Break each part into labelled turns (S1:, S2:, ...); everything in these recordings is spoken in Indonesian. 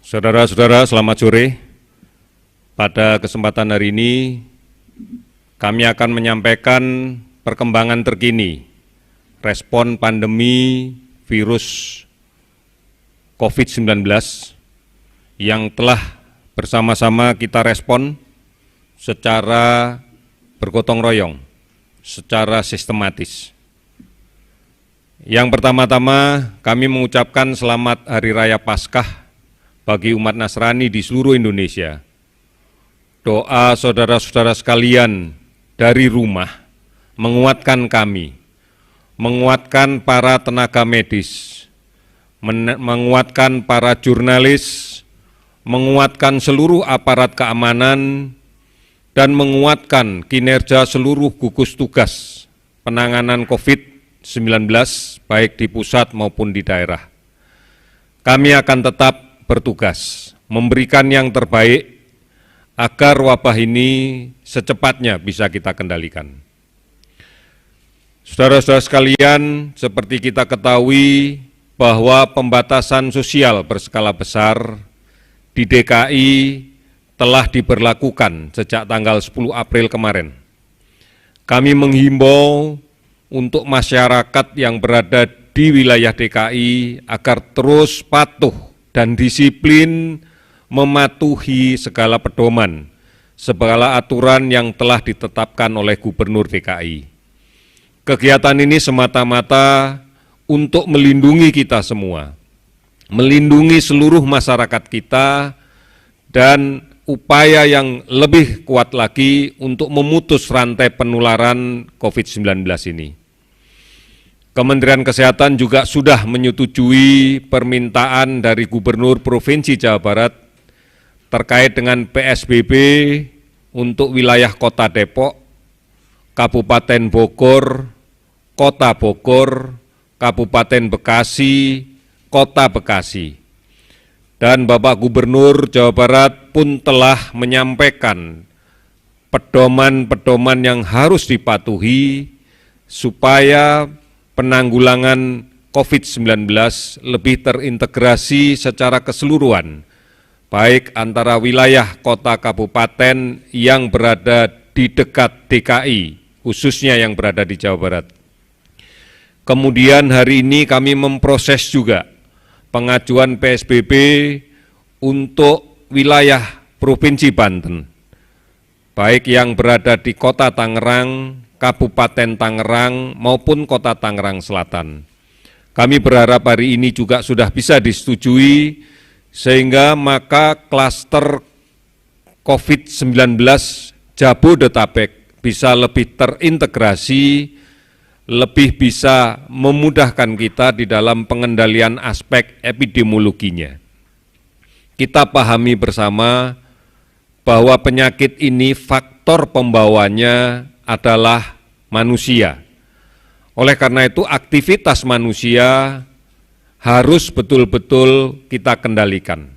S1: Saudara-saudara, selamat sore. Pada kesempatan hari ini, kami akan menyampaikan perkembangan terkini respon pandemi virus COVID-19 yang telah bersama-sama kita respon secara bergotong royong, secara sistematis. Yang pertama-tama, kami mengucapkan selamat Hari Raya Paskah bagi umat Nasrani di seluruh Indonesia. Doa saudara-saudara sekalian dari rumah menguatkan kami, menguatkan para tenaga medis, menguatkan para jurnalis, menguatkan seluruh aparat keamanan, dan menguatkan kinerja seluruh gugus tugas penanganan COVID-19 baik di pusat maupun di daerah. Kami akan tetap bertugas memberikan yang terbaik agar wabah ini secepatnya bisa kita kendalikan. Saudara-saudara sekalian, seperti kita ketahui bahwa pembatasan sosial berskala besar di DKI telah diberlakukan sejak tanggal 10 April kemarin. Kami menghimbau untuk masyarakat yang berada di wilayah DKI agar terus patuh dan disiplin mematuhi segala pedoman, segala aturan yang telah ditetapkan oleh Gubernur DKI. Kegiatan ini semata-mata untuk melindungi kita semua, melindungi seluruh masyarakat kita, dan upaya yang lebih kuat lagi untuk memutus rantai penularan COVID-19 ini. Kementerian Kesehatan juga sudah menyetujui permintaan dari Gubernur Provinsi Jawa Barat terkait dengan PSBB untuk wilayah Kota Depok, Kabupaten Bogor, Kota Bogor, Kabupaten Bekasi, Kota Bekasi. Dan Bapak Gubernur Jawa Barat pun telah menyampaikan pedoman-pedoman yang harus dipatuhi supaya penanggulangan COVID-19 lebih terintegrasi secara keseluruhan, baik antara wilayah kota kabupaten yang berada di dekat DKI, khususnya yang berada di Jawa Barat. Kemudian hari ini kami memproses juga pengajuan PSBB untuk wilayah Provinsi Banten, baik yang berada di Kota Tangerang, Kabupaten Tangerang maupun Kota Tangerang Selatan. Kami berharap hari ini juga sudah bisa disetujui sehingga maka klaster COVID-19 Jabodetabek bisa lebih terintegrasi, lebih bisa memudahkan kita di dalam pengendalian aspek epidemiologinya. Kita pahami bersama bahwa penyakit ini faktor pembawanya adalah manusia. Oleh karena itu aktivitas manusia harus betul-betul kita kendalikan.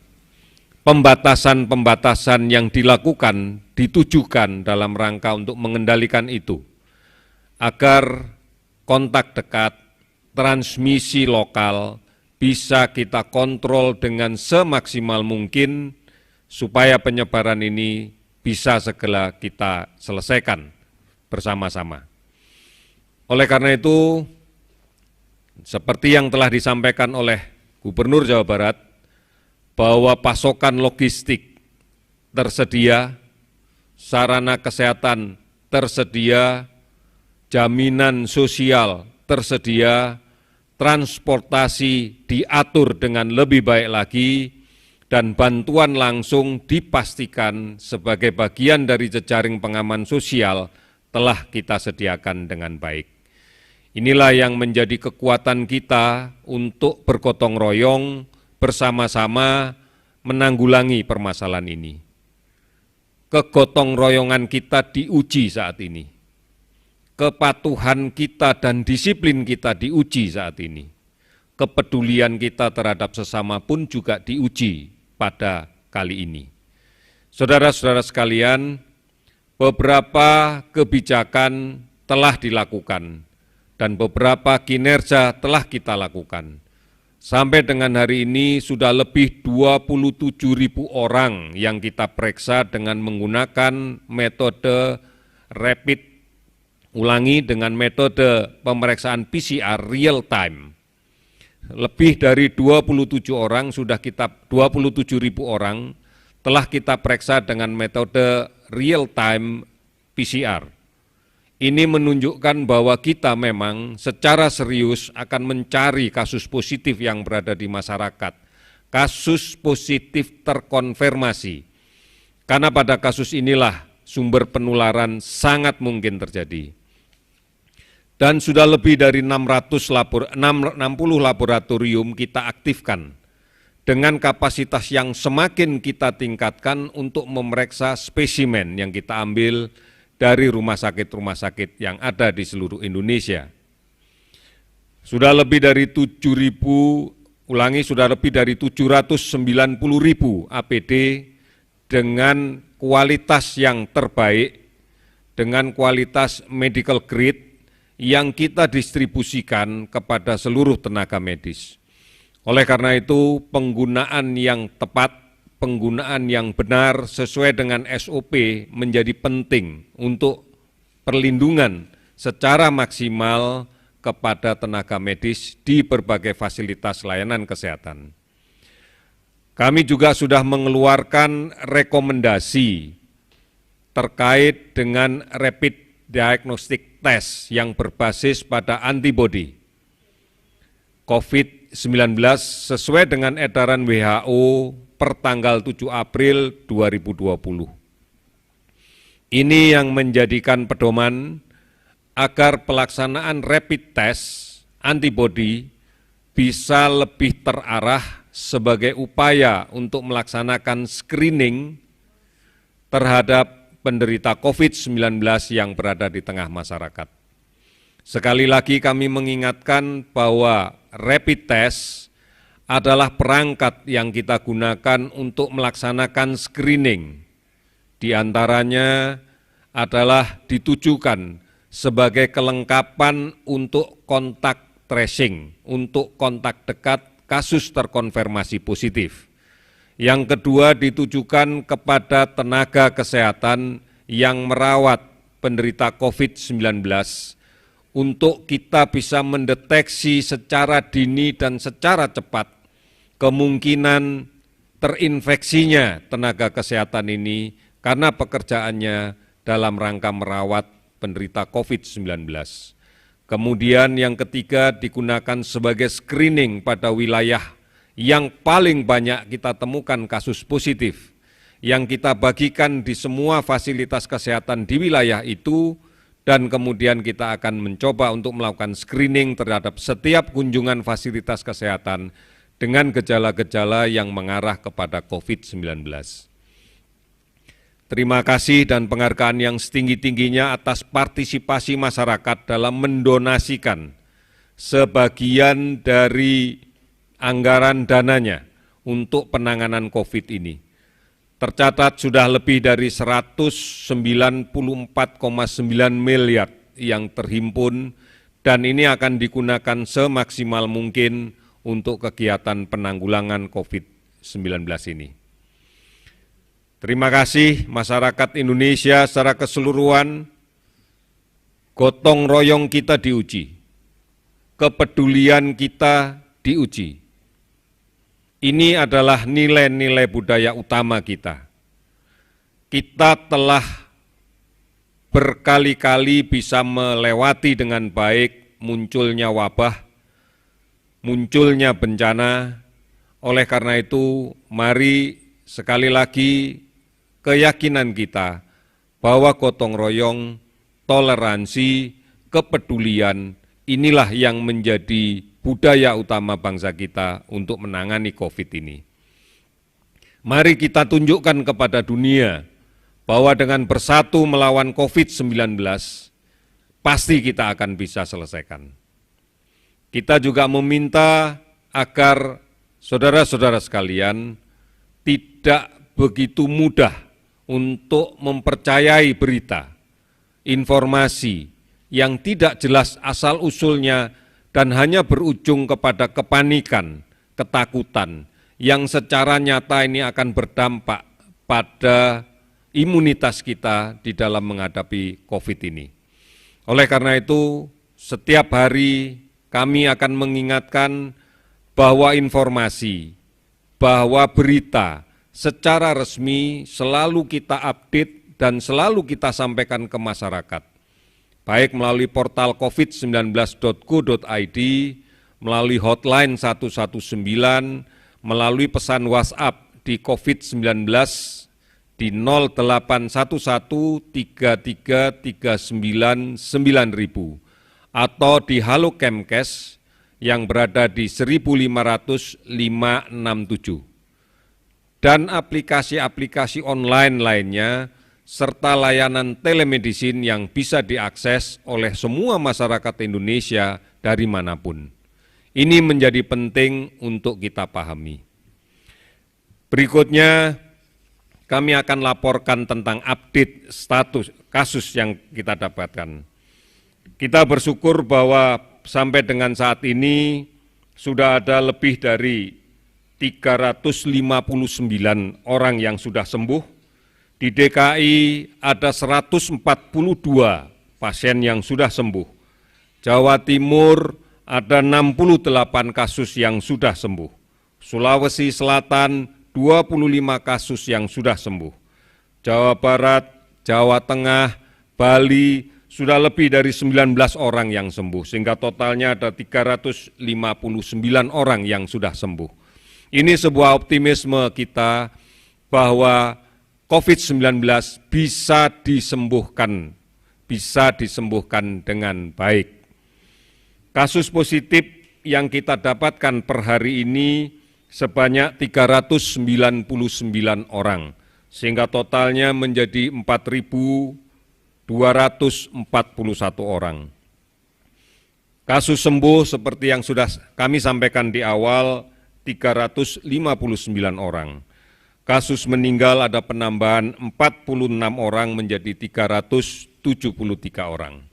S1: Pembatasan-pembatasan yang dilakukan ditujukan dalam rangka untuk mengendalikan itu, agar kontak dekat, transmisi lokal bisa kita kontrol dengan semaksimal mungkin supaya penyebaran ini bisa segera kita selesaikan bersama-sama. Oleh karena itu, seperti yang telah disampaikan oleh Gubernur Jawa Barat, bahwa pasokan logistik tersedia, sarana kesehatan tersedia, jaminan sosial tersedia, transportasi diatur dengan lebih baik lagi, dan bantuan langsung dipastikan sebagai bagian dari jejaring pengaman sosial telah kita sediakan dengan baik. Inilah yang menjadi kekuatan kita untuk bergotong royong bersama-sama menanggulangi permasalahan ini. Kegotong royongan kita diuji saat ini. Kepatuhan kita dan disiplin kita diuji saat ini. Kepedulian kita terhadap sesama pun juga diuji pada kali ini. Saudara-saudara sekalian, beberapa kebijakan telah dilakukan dan beberapa kinerja telah kita lakukan. Sampai dengan hari ini sudah lebih 27.000 orang yang kita periksa dengan menggunakan metode rapid, ulangi, dengan metode pemeriksaan PCR real time. Lebih dari 27.000 orang telah kita periksa dengan metode real time PCR. Ini menunjukkan bahwa kita memang secara serius akan mencari kasus positif yang berada di masyarakat, kasus positif terkonfirmasi. Karena pada kasus inilah sumber penularan sangat mungkin terjadi. Dan sudah lebih dari 60 laboratorium kita aktifkan dengan kapasitas yang semakin kita tingkatkan untuk memeriksa spesimen yang kita ambil dari rumah sakit yang ada di seluruh Indonesia. Sudah lebih dari 790.000 APD dengan kualitas yang terbaik, dengan kualitas medical grade yang kita distribusikan kepada seluruh tenaga medis. Oleh karena itu, penggunaan yang tepat, penggunaan yang benar sesuai dengan SOP menjadi penting untuk perlindungan secara maksimal kepada tenaga medis di berbagai fasilitas layanan kesehatan. Kami juga sudah mengeluarkan rekomendasi terkait dengan rapid diagnostic test yang berbasis pada antibodi COVID-19 sesuai dengan edaran WHO per tanggal 7 April 2020. Ini yang menjadikan pedoman agar pelaksanaan rapid test antibodi bisa lebih terarah sebagai upaya untuk melaksanakan screening terhadap penderita COVID-19 yang berada di tengah masyarakat. Sekali lagi kami mengingatkan bahwa rapid test adalah perangkat yang kita gunakan untuk melaksanakan screening. Di antaranya adalah ditujukan sebagai kelengkapan untuk kontak tracing, untuk kontak dekat kasus terkonfirmasi positif. Yang kedua ditujukan kepada tenaga kesehatan yang merawat penderita COVID-19 untuk kita bisa mendeteksi secara dini dan secara cepat kemungkinan terinfeksinya tenaga kesehatan ini karena pekerjaannya dalam rangka merawat penderita COVID-19. Kemudian yang ketiga digunakan sebagai screening pada wilayah yang paling banyak kita temukan kasus positif, yang kita bagikan di semua fasilitas kesehatan di wilayah itu, dan kemudian kita akan mencoba untuk melakukan screening terhadap setiap kunjungan fasilitas kesehatan dengan gejala-gejala yang mengarah kepada COVID-19. Terima kasih dan penghargaan yang setinggi-tingginya atas partisipasi masyarakat dalam mendonasikan sebagian dari anggaran dananya untuk penanganan COVID ini. Tercatat sudah lebih dari 194,9 miliar yang terhimpun dan ini akan digunakan semaksimal mungkin untuk kegiatan penanggulangan COVID-19 ini. Terima kasih masyarakat Indonesia secara keseluruhan, gotong royong kita diuji, kepedulian kita diuji. Ini adalah nilai-nilai budaya utama kita. Kita telah berkali-kali bisa melewati dengan baik munculnya wabah, munculnya bencana. Oleh karena itu, mari sekali lagi keyakinan kita bahwa gotong royong, toleransi, kepedulian inilah yang menjadi budaya utama bangsa kita untuk menangani COVID ini. Mari kita tunjukkan kepada dunia bahwa dengan bersatu melawan COVID-19, pasti kita akan bisa selesaikan. Kita juga meminta agar saudara-saudara sekalian tidak begitu mudah untuk mempercayai berita, informasi yang tidak jelas asal-usulnya dan hanya berujung kepada kepanikan ketakutan yang secara nyata ini akan berdampak pada imunitas kita di dalam menghadapi COVID ini. Oleh karena itu, setiap hari kami akan mengingatkan bahwa informasi, bahwa berita secara resmi selalu kita update dan selalu kita sampaikan ke masyarakat, baik melalui portal covid19.go.id, melalui hotline 119, melalui pesan WhatsApp di COVID-19 di 081133399000 atau di Halo Kemkes yang berada di 1500567 dan aplikasi-aplikasi online lainnya serta layanan telemedicine yang bisa diakses oleh semua masyarakat Indonesia dari manapun. Ini menjadi penting untuk kita pahami. Berikutnya, kami akan laporkan tentang update status kasus yang kita dapatkan. Kita bersyukur bahwa sampai dengan saat ini sudah ada lebih dari 359 orang yang sudah sembuh. Di DKI ada 142 pasien yang sudah sembuh. Jawa Timur ada 68 kasus yang sudah sembuh. Sulawesi Selatan 25 kasus yang sudah sembuh. Jawa Barat, Jawa Tengah, Bali sudah lebih dari 19 orang yang sembuh, sehingga totalnya ada 359 orang yang sudah sembuh. Ini sebuah optimisme kita bahwa COVID-19 bisa disembuhkan dengan baik. Kasus positif yang kita dapatkan per hari ini sebanyak 399 orang, sehingga totalnya menjadi 4.241 orang. Kasus sembuh seperti yang sudah kami sampaikan di awal, 359 orang. Kasus meninggal ada penambahan 46 orang menjadi 373 orang.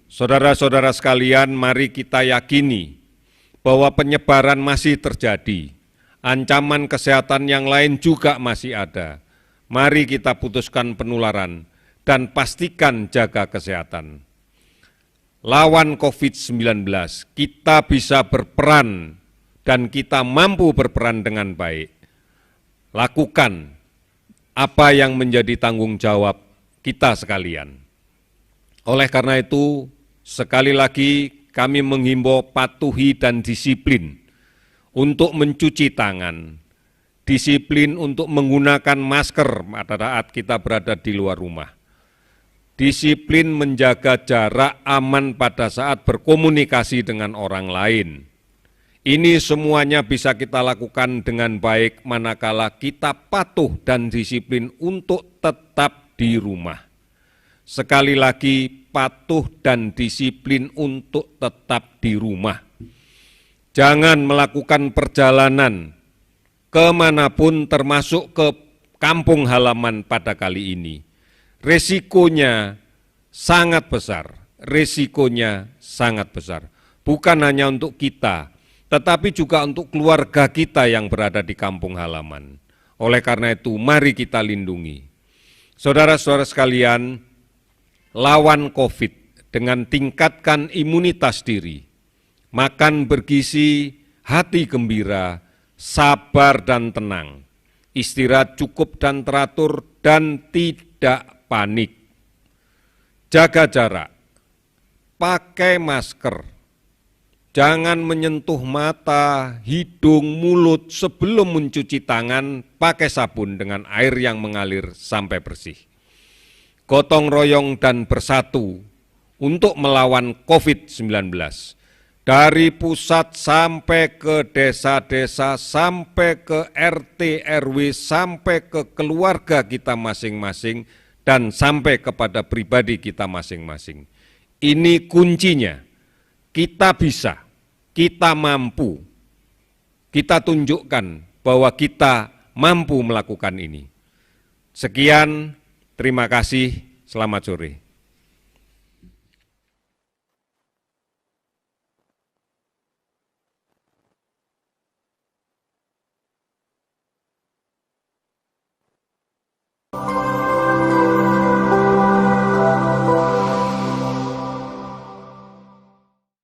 S1: Saudara-saudara sekalian, mari kita yakini bahwa penyebaran masih terjadi, ancaman kesehatan yang lain juga masih ada. Mari kita putuskan penularan dan pastikan jaga kesehatan. Lawan COVID-19, kita bisa berperan dan kita mampu berperan dengan baik. Lakukan apa yang menjadi tanggung jawab kita sekalian. Oleh karena itu, sekali lagi kami menghimbau patuhi dan disiplin untuk mencuci tangan, disiplin untuk menggunakan masker pada saat kita berada di luar rumah, disiplin menjaga jarak aman pada saat berkomunikasi dengan orang lain. Ini semuanya bisa kita lakukan dengan baik manakala kita patuh dan disiplin untuk tetap di rumah. Sekali lagi, patuh dan disiplin untuk tetap di rumah. Jangan melakukan perjalanan kemanapun termasuk ke kampung halaman pada kali ini. Resikonya sangat besar, bukan hanya untuk kita, tetapi juga untuk keluarga kita yang berada di kampung halaman. Oleh karena itu, mari kita lindungi. Saudara-saudara sekalian, lawan COVID dengan tingkatkan imunitas diri, makan bergizi, hati gembira, sabar dan tenang, istirahat cukup dan teratur, dan tidak panik. Jaga jarak, pakai masker, jangan menyentuh mata, hidung, mulut sebelum mencuci tangan, pakai sabun dengan air yang mengalir sampai bersih. Gotong royong dan bersatu untuk melawan COVID-19. Dari pusat sampai ke desa-desa, sampai ke RT, RW, sampai ke keluarga kita masing-masing, dan sampai kepada pribadi kita masing-masing. Ini kuncinya, kita bisa, kita mampu, kita tunjukkan bahwa kita mampu melakukan ini. Sekian. Terima kasih, selamat sore.
S2: kasih.